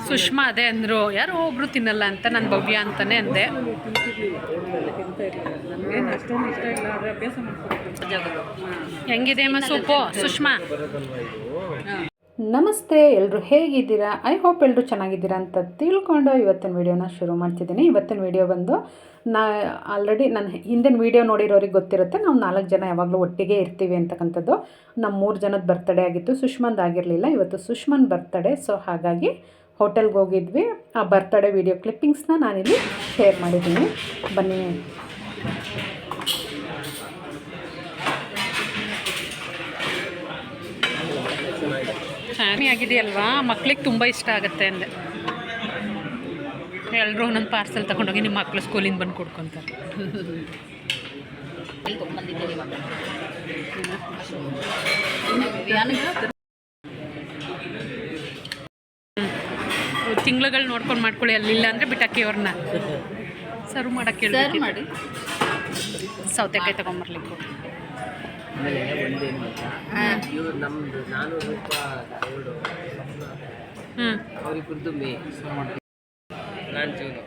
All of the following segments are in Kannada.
ಸುಷ್ಮಾ ಅದೇ ಅಂದರು, ಯಾರೋ ಒಬ್ರು ತಿನ್ನಲ್ಲ ಅಂತ. ನಾನು ಭವ್ಯ ಅಂತಾನೆ ಅಂದೆ. ಹೆಂಗಿದೆ ಅಮ್ಮ ಸೂಪು ಸುಷ್ಮಾ? ನಮಸ್ತೆ, ಎಲ್ಲರೂ ಹೇಗಿದ್ದೀರಾ? ಐ ಹೋಪ್ ಎಲ್ಲರೂ ಚೆನ್ನಾಗಿದ್ದೀರಾ ಅಂತ ತಿಳ್ಕೊಂಡು ಇವತ್ತಿನ ವೀಡಿಯೋನ ಶುರು ಮಾಡ್ತಿದ್ದೀನಿ. ಇವತ್ತಿನ ವೀಡಿಯೋ ಬಂದು ಆಲ್ರೆಡಿ ನನ್ನ ಹಿಂದಿನ ವೀಡಿಯೋ ನೋಡಿರೋರಿಗೆ ಗೊತ್ತಿರುತ್ತೆ. ನಾವು 4 ಜನ ಯಾವಾಗಲೂ ಒಟ್ಟಿಗೆ ಇರ್ತೀವಿ ಅಂತಕ್ಕಂಥದ್ದು. ನಮ್ಮ 3 ಜನದ ಬರ್ತಡೇ ಆಗಿತ್ತು, ಸುಷ್ಮಂದು ಆಗಿರಲಿಲ್ಲ. ಇವತ್ತು ಸುಷ್ಮನ್ ಬರ್ತಡೇ, ಸೊ ಹಾಗಾಗಿ ಹೋಟೆಲ್ಗೆ ಹೋಗಿದ್ವಿ. ಆ ಬರ್ತಡೇ ವೀಡಿಯೋ ಕ್ಲಿಪ್ಪಿಂಗ್ಸ್ನ ನಾನಿಲ್ಲಿ ಶೇರ್ ಮಾಡಿದ್ದೀನಿ, ಬನ್ನಿ. ಹ್ಯಾಮಿ ಆಗಿದೆಯಲ್ವಾ, ಮಕ್ಳಿಗೆ ತುಂಬ ಇಷ್ಟ ಆಗುತ್ತೆ ಅಂದೆ. ಎಲ್ಲರೂ ಒಂದೊಂದು ಪಾರ್ಸೆಲ್ ತೊಗೊಂಡೋಗಿ ನಿಮ್ಮ ಮಕ್ಕಳು ಸ್ಕೂಲಿಂದ ಬಂದು ಕೊಡ್ಕೊತಾರೆ. ತಿಂಗಳುಗಳು ನೋಡ್ಕೊಂಡು ಮಾಡ್ಕೊಳ್ಳಿ, ಅಲ್ಲಿಲ್ಲ ಅಂದರೆ ಬಿಟ್ಟಾಕಿ ಅವ್ರನ್ನ ಸರ್ವ್ ಮಾಡೋಕ್ಕೆ ಮಾಡಿ. ಸೌತೆಕಾಯಿ ತೊಗೊಂಬರ್ಲಿಕ್ಕೆ ನಾನು ಜೂನು,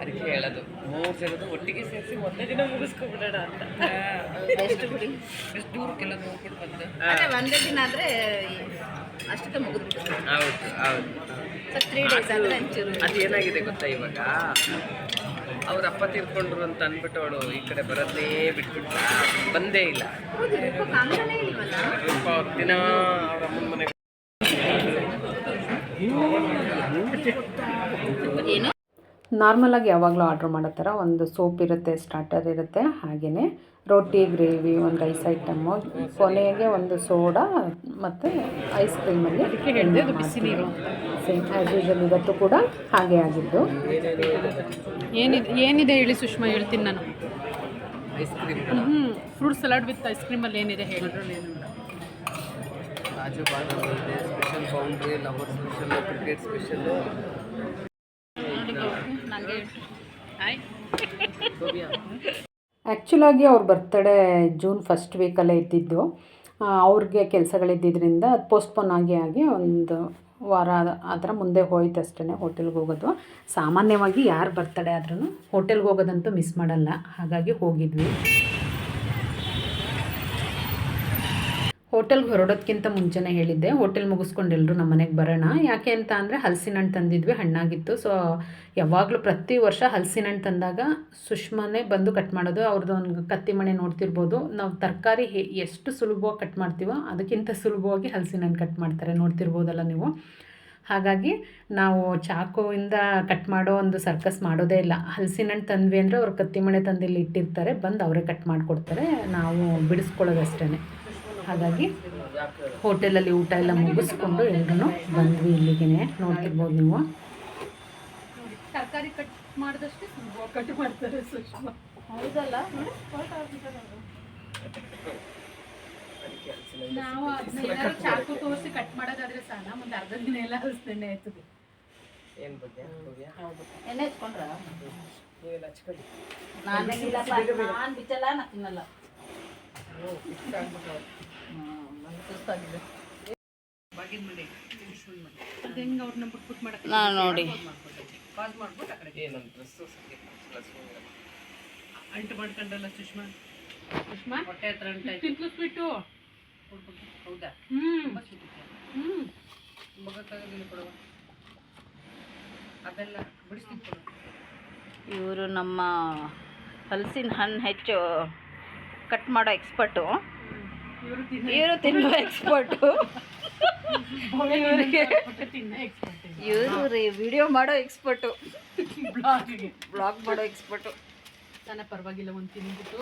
ಅದಕ್ಕೆ ಹೇಳೋದು 3 ಜನದ್ದು ಒಟ್ಟಿಗೆ ಸೇರಿಸಿ ಒಂದೇ ದಿನ ಮುಗಿಸ್ಕೊಬಿಡೋಣ ಅಂತ. ಎಷ್ಟು ಬಿಡಿ, ಎಷ್ಟು ದೂರಕ್ಕೆಲ್ಲ ಹೋಗ್ಬಿಟ್ಟು ಬಂದು ಒಂದೇ ದಿನ ಆದರೆ ಅಷ್ಟಕ್ಕೆ ಮುಗಿದ್ಬಿಟ್ಟು. ಹೌದು ಹೌದು. 3 days ಆದರೆ ಒಂಚೂರು. ಅದು ಏನಾಗಿದೆ ಗೊತ್ತಾ, ಇವಾಗ ಅವ್ರ ಅಪ್ಪ ತೀರ್ಕೊಂಡ್ರು ಅಂತ ಅಂದ್ಬಿಟ್ಟು ಅವಳು ಈ ಕಡೆ ಬರೋದೇ ಬಿಟ್ಬಿಟ್ಟ, ಬಂದೇ ಇಲ್ಲ. ದಿನ ಅವ್ರ ಅಮ್ಮನ ಮನೆಗೆ ನಾರ್ಮಲಾಗಿ ಯಾವಾಗಲೂ ಆರ್ಡ್ರ್ ಮಾಡೋ ಥರ ಒಂದು ಸೂಪ್ ಇರುತ್ತೆ, ಸ್ಟಾರ್ಟರ್ ಇರುತ್ತೆ, ಹಾಗೆಯೇ ರೋಟಿ, ಗ್ರೇವಿ, ಒಂದು ರೈಸ್ ಐಟಮ್ಮು, ಕೊನೆಗೆ ಒಂದು ಸೋಡಾ ಮತ್ತು ಐಸ್ ಕ್ರೀಮಲ್ಲಿ ಬಿಸಿ ನೀರು. ಸೇಮ್ ಆ್ಯಸ್ ಯೂಶುವಲ್ ಇವತ್ತು ಕೂಡ ಹಾಗೆ ಆಗಿದ್ದು. ಏನಿದೆ ಹೇಳಿ ಸುಷ್ಮಾ, ಹೇಳ್ತೀನಿ ನಾನು. Ice cream, fruit salad with ice ಕ್ರೀಮಲ್ಲಿ ಏನಿದೆ ಹೇಳಿ. ಕಾಜು ಬಾದಾಮಿ ಇದೆ, special boundary, lover special, cricket special. ಆ್ಯಕ್ಚುಲಾಗಿ ಅವ್ರ ಬರ್ತಡೇ ಜೂನ್ 1st ವೀಕಲ್ಲೇ ಇದ್ದಿದ್ದು. ಅವ್ರಿಗೆ ಕೆಲಸಗಳಿದ್ದಿದ್ದರಿಂದ ಅದು ಪೋಸ್ಟ್ಪೋನ್ ಆಗಿ ಒಂದು ವಾರ ಆ ಥರ ಮುಂದೆ ಹೋಯ್ತು ಅಷ್ಟೇ ಹೋಟೆಲ್ಗೆ ಹೋಗೋದು. ಸಾಮಾನ್ಯವಾಗಿ ಯಾರು ಬರ್ತಡೇ ಆದ್ರೂ ಹೋಟೆಲ್ಗೆ ಹೋಗೋದಂತೂ ಮಿಸ್ ಮಾಡಲ್ಲ, ಹಾಗಾಗಿ ಹೋಗಿದ್ವಿ. ಹೋಟೆಲ್ಗೆ ಹೊರಡೋದಕ್ಕಿಂತ ಮುಂಚೆನೇ ಹೇಳಿದ್ದೆ, ಹೋಟೆಲ್ ಮುಗಿಸ್ಕೊಂಡು ಎಲ್ಲರೂ ನಮ್ಮ ಮನೆಗೆ ಬರೋಣ. ಯಾಕೆ ಅಂತ ಅಂದರೆ ಹಲಸಿನ ಹಣ್ಣು ತಂದಿದ್ವಿ, ಹಣ್ಣಾಗಿತ್ತು. ಸೊ ಯಾವಾಗಲೂ ಪ್ರತಿ ವರ್ಷ ಹಲಸಿನ ಹಣ್ಣು ತಂದಾಗ ಸುಷ್ಮಾನೇ ಬಂದು ಕಟ್ ಮಾಡೋದು. ಅವ್ರದ್ದು ಒಂದು ಕತ್ತಿ ಮಣೆ ನೋಡ್ತಿರ್ಬೋದು. ನಾವು ತರಕಾರಿ ಎಷ್ಟು ಸುಲಭವಾಗಿ ಕಟ್ ಮಾಡ್ತೀವೋ ಅದಕ್ಕಿಂತ ಸುಲಭವಾಗಿ ಹಲಸಿನ ಹಣ್ಣು ಕಟ್ ಮಾಡ್ತಾರೆ, ನೋಡ್ತಿರ್ಬೋದಲ್ಲ ನೀವು. ಹಾಗಾಗಿ ನಾವು ಚಾಕುವಿಂದ ಕಟ್ ಮಾಡೋ ಒಂದು ಸರ್ಕಸ್ ಮಾಡೋದೇ ಇಲ್ಲ. ಹಲಸಿನ ಹಣ್ಣು ತಂದ್ವಿ ಅಂದರೆ ಅವ್ರು ಕತ್ತಿ ಮಣೆ ತಂದಿಲ್ಲಿ ಇಟ್ಟಿರ್ತಾರೆ, ಬಂದು ಅವರೇ ಕಟ್ ಮಾಡಿಕೊಡ್ತಾರೆ, ನಾವು ಬಿಡಿಸ್ಕೊಳ್ಳೋದಷ್ಟೇ. ಹಾಗಾಗಿ ಹೋಟೆಲಲ್ಲಿ ಊಟ ಎಲ್ಲ ಮುಗಿಸ್ಕೊಂಡು ಎಲ್ಲರೂ ಬಂದ್ವಿ ಇಲ್ಲಿಗೆ. ನೋಡ್ತಿರ್ಬೋದು ನೀವು, ತರಕಾರಿ ಕಟ್ ಮಾಡಿದಷ್ಟೇ ಕಟ್ ಮಾಡ್ತಾರೆ ಸುಷ್ಮಾ. ಹೌದಲ್ಲ, ನಾವು ಅದನ್ನ ಏನಾದ್ರು ಚಾಕು ತೋರಿಸಿ ಕಟ್ ಮಾಡೋದಾದ್ರೆ ಸಾಲ, ಒಂದು ಅರ್ಧ ದಿನ ಎಲ್ಲ ಹಲಸಿನ ಆಯ್ತದೆ. ಏನು ಬಗ್ಗೆ ಎಣ್ಣೆ ಹಚ್ಕೊಂಡ್ರ ನೀವೆಲ್ಲ ಹಚ್ಕೊಳ್ಳಿ. ನಾನು ಬಿಚ್ಚಲ್ಲ, ನಾನು ತಿನ್ನಲ್ಲ. ನಾನು ನೋಡಿ ಅಂಟು ಮಾಡ್ಕೊಂಡ್ರಲ್ಲ ಸುಷ್ಮಾ. ಸುಷ್ಮಾ ಹೊಟ್ಟೆ ಹತ್ರ ಅಂಟು ಸ್ವೀಟು. ಹೌದಾ? ಮಗಕ್ಕಾಗೋದಿಲ್ಲ ಕೊಡುವ, ಅದೆಲ್ಲ ಬಿಡಿಸ್ತಿತ್ತು. ಇವರು ನಮ್ಮ ಹಲಸಿನ ಹಣ್ಣು ಹೆಚ್ಚು ಕಟ್ ಮಾಡೋ ಎಕ್ಸ್ಪರ್ಟು, ಇವರು ತಿನ್ನೋ ಎಕ್ಸ್ಪರ್ಟು. ಇವರು ರೀ ವಿಡಿಯೋ ಮಾಡೋ ಎಕ್ಸ್ಪರ್ಟು, ಬ್ಲಾಗ್ ಮಾಡೋ ಎಕ್ಸ್ಪರ್ಟು. ತಾನೇ ಪರವಾಗಿಲ್ಲ, ಒಂದು ತಿಂದ್ಬಿಟ್ಟು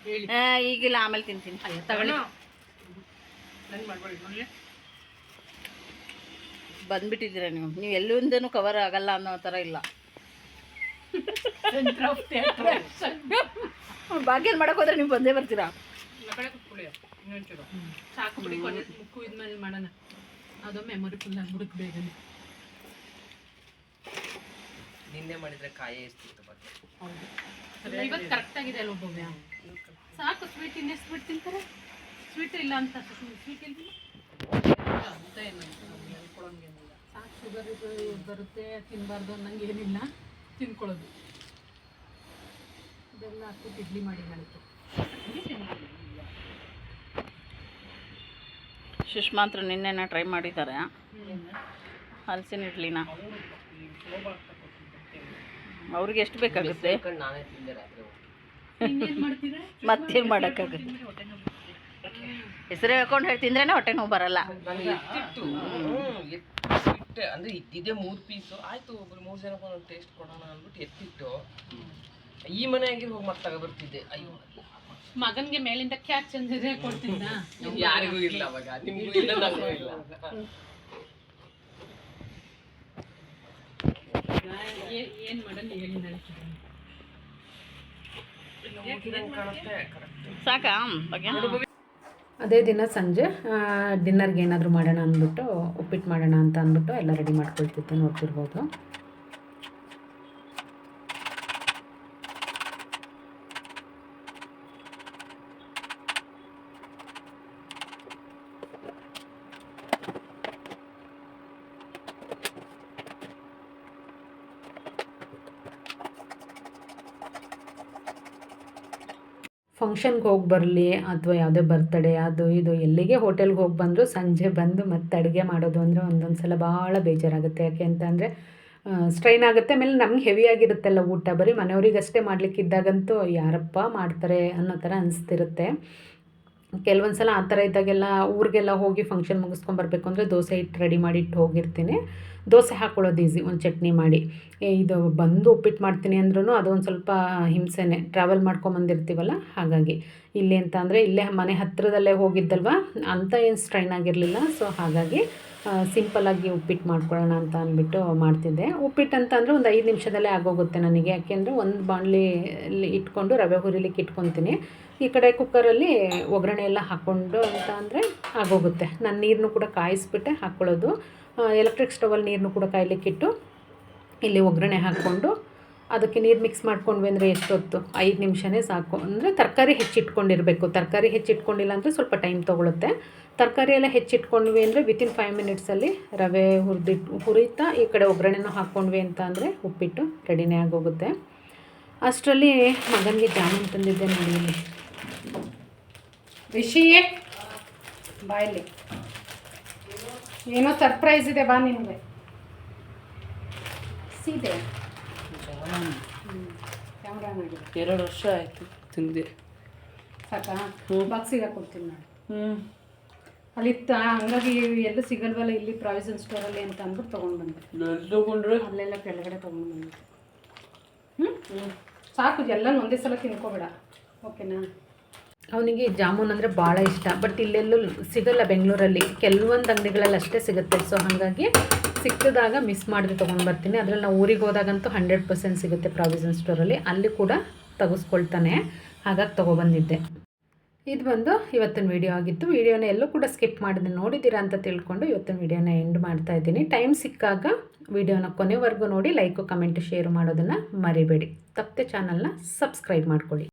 ಹೇಳಿ. ಈಗಿಲ್ಲ, ಆಮೇಲೆ ತಿಂತೀನಿ. ಅಯ್ಯ ತಗೊಳ್ಳಿ, ನಂಗೆ ಮಾಡ್ಬೇಡಿ ನೋಡಿ. ಬಂದ್ಬಿಟ್ಟಿದ್ದೀರ ನೀವು ಎಲ್ಲೊಂದೇನು ಕವರ್ ಆಗಲ್ಲ ಅನ್ನೋ ಥರ ಇಲ್ಲ. ಭಾಗ್ಯದ ಮಾಡಕ್ಕೆ ಹೋದ್ರೆ ನೀವು ಬಂದೇ ಬರ್ತೀರಾ. ಸಾಕು ಬಿಡಿ, ಕೊನೆ ಮುಕ್ಕು ಇದ್ಮೇಲೆ ಮಾಡೋಣ. ಅದು ಮೆಮೊರಿ ಫುಲ್ ಆಗ್ಬಿಡುತ್ತೆ ಬೇಗನೆ. ನಿನ್ನೆ ಮಾಡಿದ್ರೆ ಕಾಯೇ ಇರ್ತಿತ್ತು ಬಗ್ಗೆ. ಹೌದು, ಇವತ್ತು ಕರೆಕ್ಟಾಗಿದೆ ಅಲ್ಲ ಒಬ್ಬೊಬ್ಬ. ಸಾಕು, ಸ್ವೀಟ್ ಇನ್ನೆಷ್ಟು ಸ್ವೀಟ್ ತಿಂತಾರೆ? ಸ್ವೀಟ್ ಇಲ್ಲ ಅಂತ ಸ್ವೀಟ್ ಇಲ್ಲ, ಸಾಕು. ಶುಗರ್ ಇದು ಬರುತ್ತೆ, ತಿನ್ನಬಾರ್ದು ಅನ್ನಂಗೆ ಏನಿಲ್ಲ, ತಿನ್ಕೊಳ್ಳೋದು. ಇದೆಲ್ಲ ಹಾಕ್ಬಿಟ್ಟು ಇಡ್ಲಿ ಮಾಡಿ ಮಾಡಿತ್ತು. ಸುಷ್ಮಾ ಹತ್ರ ನಿನ್ನೆನ ಟ್ರೈ ಮಾಡಿದ್ದಾರೆ ಹಲಸಿನ ಇಡ್ಲಿನ. ಅವ್ರಿಗೆ ಎಷ್ಟು ಬೇಕಾಗುತ್ತೆ? ನಾನೇ ತಿಂದೆ ರಾತ್ರಿ. ಮತ್ತೇನು ಮಾಡೋಕ್ಕಾಗುತ್ತೆ? ಹೆಸರು ಹೇಳ್ಕೊಂಡು ಹೇಳಿ ತಿಂದ್ರೇನೆ ಹೊಟ್ಟೆ ನೋವು ಬರಲ್ಲ. ನನಗೆ ಎತ್ತಿತ್ತು ಇಟ್ಟೆ, ಅಂದರೆ ಇದ್ದಿದ್ದೆ 3 ಪೀಸು. ಆಯಿತು, ಒಬ್ರು 3 ಜನಕ್ಕೆ ಒಂದೊಂದು ಟೇಸ್ಟ್ ಕೊಡೋಣ ಅಂದ್ಬಿಟ್ಟು ಎತ್ತಿಟ್ಟು ಈ ಮನೆಯಾಗಿ ಹೋಗಿ ಮತ್ತೆ ತಗೊಬರ್ತಿದ್ದೆ. ಅಯ್ಯೋ, ಮಗನಿಗೆ ಮೇಲಿಂದ ಕ್ಯಾಚ್ ಅಂದ್ರೆ ಕೊಡ್ತಿದ್ದ. ಯಾರಿಗೂ ಇಲ್ಲ ಅವಾಗ, ನಿಮಗೂ ಇಲ್ಲ, ನನಗೂ ಇಲ್ಲ. ಏನು ಮಾಡಲ್ಲ ಹೇಳಿ ನಾಳೆ. ಸಾಕಾ ಬಗ್ಗೆ? ಅದೇ ದಿನ ಸಂಜೆ ಡಿನ್ನರ್ಗೆ ಏನಾದರೂ ಮಾಡೋಣ ಅಂದ್ಬಿಟ್ಟು, ಉಪ್ಪಿಟ್ಟು ಮಾಡೋಣ ಅಂತ ಅಂದ್ಬಿಟ್ಟು ಎಲ್ಲ ರೆಡಿ ಮಾಡ್ಕೊಳ್ತಿದ್ದೆ, ನೋಡ್ತಿರ್ಬೋದು. ಫಂಕ್ಷನ್ಗೆ ಹೋಗಿ ಬರಲಿ ಅಥವಾ ಯಾವುದೇ ಬರ್ತಡೇ ಅದು ಇದು ಎಲ್ಲಿಗೆ ಹೋಟೆಲ್ಗೆ ಹೋಗಿ ಬಂದರೂ ಸಂಜೆ ಬಂದು ಮತ್ತೆ ಅಡುಗೆ ಮಾಡೋದು ಅಂದರೆ ಒಂದೊಂದು ಸಲ ಭಾಳ ಬೇಜಾರಾಗುತ್ತೆ. ಯಾಕೆ ಅಂತಂದರೆ ಸ್ಟ್ರೈನ್ ಆಗುತ್ತೆ. ಆಮೇಲೆ ನಮ್ಗೆ ಹೆವಿಯಾಗಿರುತ್ತಲ್ಲ ಊಟ, ಬರೀ ಮನೆಯವರಿಗಷ್ಟೇ ಮಾಡಲಿಕ್ಕಿದ್ದಾಗಂತೂ ಯಾರಪ್ಪ ಮಾಡ್ತಾರೆ ಅನ್ನೋ ಥರ ಅನಿಸ್ತಿರುತ್ತೆ. ಕೆಲವೊಂದು ಸಲ ಆ ಥರ ಇದ್ದಾಗೆಲ್ಲ ಊರಿಗೆಲ್ಲ ಹೋಗಿ ಫಂಕ್ಷನ್ ಮುಗಿಸ್ಕೊಂಬರ್ಬೇಕು ಅಂದರೆ ದೋಸೆ ಹಿಟ್ಟು ರೆಡಿ ಮಾಡಿ ಇಟ್ಟು ಹೋಗಿರ್ತೀನಿ. ದೋಸೆ ಹಾಕ್ಕೊಳ್ಳೋದು ಈಸಿ, ಒಂದು ಚಟ್ನಿ ಮಾಡಿ. ಇದು ಬಂದು ಉಪ್ಪಿಟ್ಟು ಮಾಡ್ತೀನಿ ಅಂದ್ರೂ ಅದೊಂದು ಸ್ವಲ್ಪ ಹಿಂಸೆನೇ, ಟ್ರಾವೆಲ್ ಮಾಡ್ಕೊಂಬಂದಿರ್ತೀವಲ್ಲ. ಹಾಗಾಗಿ ಇಲ್ಲಿ ಅಂತ ಅಂದರೆ ಇಲ್ಲೇ ಮನೆ ಹತ್ತಿರದಲ್ಲೇ ಹೋಗಿದ್ದಲ್ವ, ಅಂಥ ಏನು ಸ್ಟ್ರೈನ್ ಆಗಿರಲಿಲ್ಲ. ಸೊ ಹಾಗಾಗಿ ಸಿಂಪಲ್ಲಾಗಿ ಉಪ್ಪಿಟ್ಟು ಮಾಡ್ಕೊಳ್ಳೋಣ ಅಂತ ಅಂದ್ಬಿಟ್ಟು ಮಾಡ್ತಿದ್ದೆ. ಉಪ್ಪಿಟ್ಟು ಅಂತ ಅಂದರೆ ಒಂದು 5 ನಿಮಿಷದಲ್ಲೇ ಆಗೋಗುತ್ತೆ ನನಗೆ. ಯಾಕೆಂದರೆ ಒಂದು ಬಾಣಲಿಲಿ ಇಟ್ಕೊಂಡು ರವೆ ಹುರಿಲಿಕ್ಕೆ ಇಟ್ಕೊತೀನಿ, ಈ ಕಡೆ ಕುಕ್ಕರಲ್ಲಿ ಒಗ್ಗರಣೆ ಎಲ್ಲ ಹಾಕ್ಕೊಂಡು ಅಂತ ಅಂದರೆ ಆಗೋಗುತ್ತೆ. ನಾನು ನೀರನ್ನು ಕೂಡ ಕಾಯಿಸ್ಬಿಟ್ಟೆ ಹಾಕ್ಕೊಳ್ಳೋದು. ಎಲೆಕ್ಟ್ರಿಕ್ ಸ್ಟವಲ್ಲಿ ನೀರನ್ನು ಕೂಡ ಕಾಯ್ಲಿಕ್ಕಿಟ್ಟು ಇಲ್ಲಿ ಒಗ್ಗರಣೆ ಹಾಕ್ಕೊಂಡು ಅದಕ್ಕೆ ನೀರು ಮಿಕ್ಸ್ ಮಾಡ್ಕೊಂಡ್ವಿ ಅಂದರೆ ಎಷ್ಟೊತ್ತು, 5 ನಿಮಿಷನೇ ಸಾಕು. ಅಂದರೆ ತರಕಾರಿ ಹೆಚ್ಚಿಟ್ಕೊಂಡಿರಬೇಕು. ತರಕಾರಿ ಹೆಚ್ಚಿಟ್ಕೊಂಡಿಲ್ಲ ಅಂದರೆ ಸ್ವಲ್ಪ ಟೈಮ್ ತೊಗೊಳುತ್ತೆ. ತರಕಾರಿ ಎಲ್ಲ ಹೆಚ್ಚಿಟ್ಕೊಂಡ್ವಿ ಅಂದರೆ ವಿತಿನ್ 5 ಮಿನಿಟ್ಸಲ್ಲಿ ರವೆ ಹುರಿತಾ ಈ ಕಡೆ ಒಗ್ಗರಣೆನೂ ಹಾಕ್ಕೊಂಡ್ವಿ ಅಂತ ಅಂದರೆ ಉಪ್ಪಿಟ್ಟು ರೆಡಿನೇ ಆಗೋಗುತ್ತೆ. ಅಷ್ಟರಲ್ಲಿ ಮಗನಿಗೆ ಜಾಮೂನ್ ತಂದಿದ್ದೆ ನೋಡಿ. ರಿಷಿ ಬಾಯಲ್ಲಿ ಏನೋ ಸರ್ಪ್ರೈಸ್ ಇದೆ, ಬಾ ನಿಮಗೆ. ಸೀದೆ ಕ್ಯಾಮ್ರಾ ಮಾಡಿ 2 ವರ್ಷ ಆಯಿತು ತಿಂದೆ. ಸಾಕಾ? ಬಾಕ್ಸಿಗೆ ಕೊಡ್ತೀನಿ ನಾನು. ಅಲ್ಲಿ ಹಂಗಾಗಿ ಎಲ್ಲೂ ಸಿಗಲ್ವಲ್ಲ ಇಲ್ಲಿ ಪ್ರಾವಿಷನ್ ಸ್ಟೋರಲ್ಲಿ ಅಂತ ಅಂದ್ಬಿಟ್ಟು ತೊಗೊಂಡ್ರೆ ಅಲ್ಲೆಲ್ಲ ಕೆಳಗಡೆ ತೊಗೊಂಡು ಬಂದು ಸಾಕು. ಎಲ್ಲ ಒಂದೇ ಸಲ ತಿನ್ಕೋಬೇಡ, ಓಕೆನಾ? ಅವನಿಗೆ ಜಾಮೂನ್ ಅಂದರೆ ಭಾಳ ಇಷ್ಟ. ಬಟ್ ಇಲ್ಲೆಲ್ಲೂ ಸಿಗೋಲ್ಲ ಬೆಂಗಳೂರಲ್ಲಿ, ಕೆಲವೊಂದು ಅಂಗಡಿಗಳಲ್ಲಿ ಅಷ್ಟೇ ಸಿಗುತ್ತೆ. ಸೊ ಹಾಗಾಗಿ ಸಿಕ್ಕಿದಾಗ ಮಿಸ್ ಮಾಡಿದೆ ತೊಗೊಂಡು ಬರ್ತೀನಿ. ಅದರಲ್ಲಿ ನಾವು ಊರಿಗೆ ಹೋದಾಗಂತೂ 100% ಸಿಗುತ್ತೆ ಪ್ರಾವಿಷನ್ ಸ್ಟೋರಲ್ಲಿ, ಅಲ್ಲಿ ಕೂಡ ತೆಗೆಸ್ಕೊಳ್ತಾನೆ. ಹಾಗಾಗಿ ತೊಗೊಬಂದಿದ್ದೆ. ಇದು ಬಂದು ಇವತ್ತಿನ ವೀಡಿಯೋ ಆಗಿತ್ತು. ವೀಡಿಯೋನ ಎಲ್ಲೂ ಕೂಡ ಸ್ಕಿಪ್ ಮಾಡಿದೆ ನೋಡಿದ್ದೀರಾ ಅಂತ ತಿಳ್ಕೊಂಡು ಇವತ್ತಿನ ವೀಡಿಯೋನ ಎಂಡ್ ಮಾಡ್ತಾ ಇದ್ದೀನಿ. ಟೈಮ್ ಸಿಕ್ಕಾಗ ವೀಡಿಯೋನ ಕೊನೆವರೆಗೂ ನೋಡಿ, ಲೈಕು ಕಮೆಂಟು ಶೇರ್ ಮಾಡೋದನ್ನು ಮರಿಬೇಡಿ. ತಪ್ಪದೆ ಚಾನಲ್ನ ಸಬ್ಸ್ಕ್ರೈಬ್ ಮಾಡ್ಕೊಳ್ಳಿ.